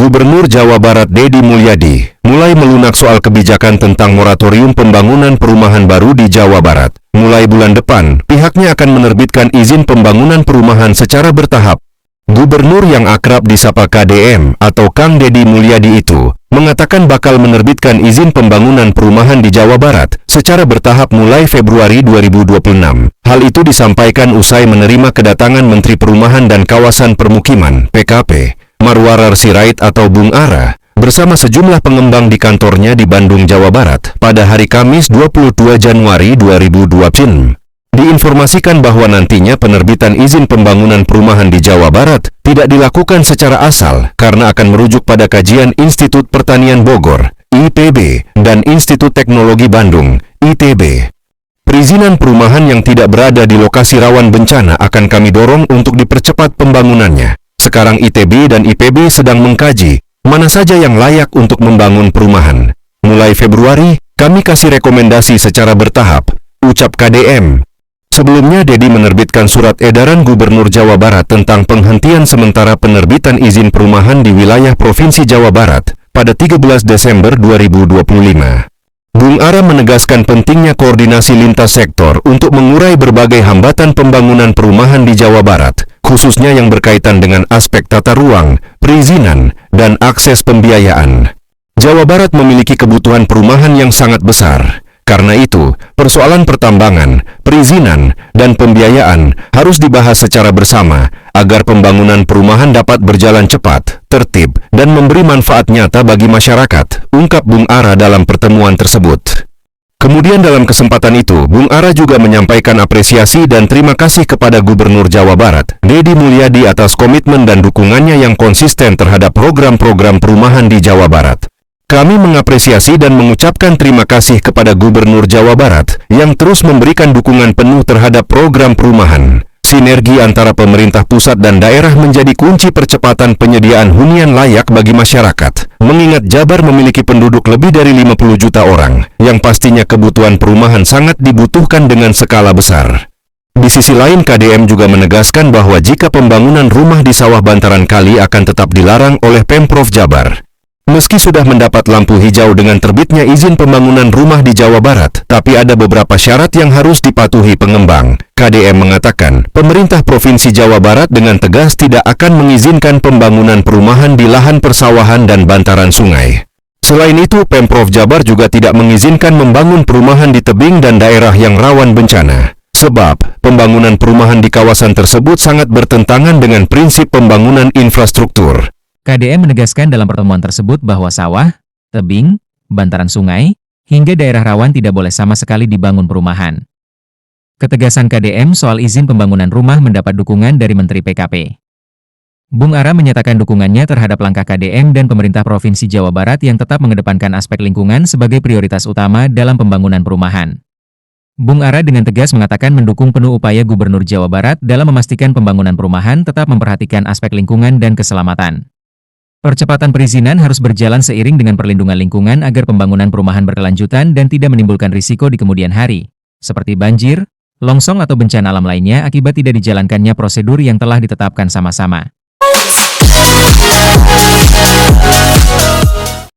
Gubernur Jawa Barat Deddy Mulyadi mulai melunak soal kebijakan tentang moratorium pembangunan perumahan baru di Jawa Barat. Mulai bulan depan, pihaknya akan menerbitkan izin pembangunan perumahan secara bertahap. Gubernur yang akrab disapa KDM atau Kang Deddy Mulyadi itu mengatakan bakal menerbitkan izin pembangunan perumahan di Jawa Barat secara bertahap mulai Februari 2026. Hal itu disampaikan usai menerima kedatangan Menteri Perumahan dan Kawasan Permukiman (PKP) Marwarar Sirait atau Bung Ara bersama sejumlah pengembang di kantornya di Bandung, Jawa Barat pada hari Kamis 22 Januari 2020. Diinformasikan bahwa nantinya penerbitan izin pembangunan perumahan di Jawa Barat tidak dilakukan secara asal karena akan merujuk pada kajian Institut Pertanian Bogor (IPB) dan Institut Teknologi Bandung (ITB). Perizinan perumahan yang tidak berada di lokasi rawan bencana akan kami dorong untuk dipercepat pembangunannya. Sekarang ITB dan IPB sedang mengkaji mana saja yang layak untuk membangun perumahan. Mulai Februari, kami kasih rekomendasi secara bertahap, ucap KDM. Sebelumnya, Deddy menerbitkan surat edaran Gubernur Jawa Barat tentang penghentian sementara penerbitan izin perumahan di wilayah Provinsi Jawa Barat pada 13 Desember 2025. Bung Ara menegaskan pentingnya koordinasi lintas sektor untuk mengurai berbagai hambatan pembangunan perumahan di Jawa Barat, khususnya yang berkaitan dengan aspek tata ruang, perizinan, dan akses pembiayaan. Jawa Barat memiliki kebutuhan perumahan yang sangat besar. Karena itu, persoalan pertambangan, perizinan, dan pembiayaan harus dibahas secara bersama agar pembangunan perumahan dapat berjalan cepat, tertib, dan memberi manfaat nyata bagi masyarakat, ungkap Bung Ara dalam pertemuan tersebut. Kemudian dalam kesempatan itu, Bung Ara juga menyampaikan apresiasi dan terima kasih kepada Gubernur Jawa Barat, Deddy Mulyadi atas komitmen dan dukungannya yang konsisten terhadap program-program perumahan di Jawa Barat. Kami mengapresiasi dan mengucapkan terima kasih kepada Gubernur Jawa Barat yang terus memberikan dukungan penuh terhadap program perumahan. Sinergi antara pemerintah pusat dan daerah menjadi kunci percepatan penyediaan hunian layak bagi masyarakat. Mengingat Jabar memiliki penduduk lebih dari 50 juta orang, yang pastinya kebutuhan perumahan sangat dibutuhkan dengan skala besar. Di sisi lain, KDM juga menegaskan bahwa jika pembangunan rumah di Sawah Bantaran Kali akan tetap dilarang oleh Pemprov Jabar. Meski sudah mendapat lampu hijau dengan terbitnya izin pembangunan rumah di Jawa Barat, tapi ada beberapa syarat yang harus dipatuhi pengembang. KDM mengatakan, pemerintah Provinsi Jawa Barat dengan tegas tidak akan mengizinkan pembangunan perumahan di lahan persawahan dan bantaran sungai. Selain itu, Pemprov Jabar juga tidak mengizinkan membangun perumahan di tebing dan daerah yang rawan bencana. Sebab, pembangunan perumahan di kawasan tersebut sangat bertentangan dengan prinsip pembangunan infrastruktur. KDM menegaskan dalam pertemuan tersebut bahwa sawah, tebing, bantaran sungai, hingga daerah rawan tidak boleh sama sekali dibangun perumahan. Ketegasan KDM soal izin pembangunan rumah mendapat dukungan dari Menteri PKP. Bung Ara menyatakan dukungannya terhadap langkah KDM dan pemerintah Provinsi Jawa Barat yang tetap mengedepankan aspek lingkungan sebagai prioritas utama dalam pembangunan perumahan. Bung Ara dengan tegas mengatakan mendukung penuh upaya Gubernur Jawa Barat dalam memastikan pembangunan perumahan tetap memperhatikan aspek lingkungan dan keselamatan. Percepatan perizinan harus berjalan seiring dengan perlindungan lingkungan agar pembangunan perumahan berkelanjutan dan tidak menimbulkan risiko di kemudian hari, seperti banjir, longsor atau bencana alam lainnya akibat tidak dijalankannya prosedur yang telah ditetapkan sama-sama.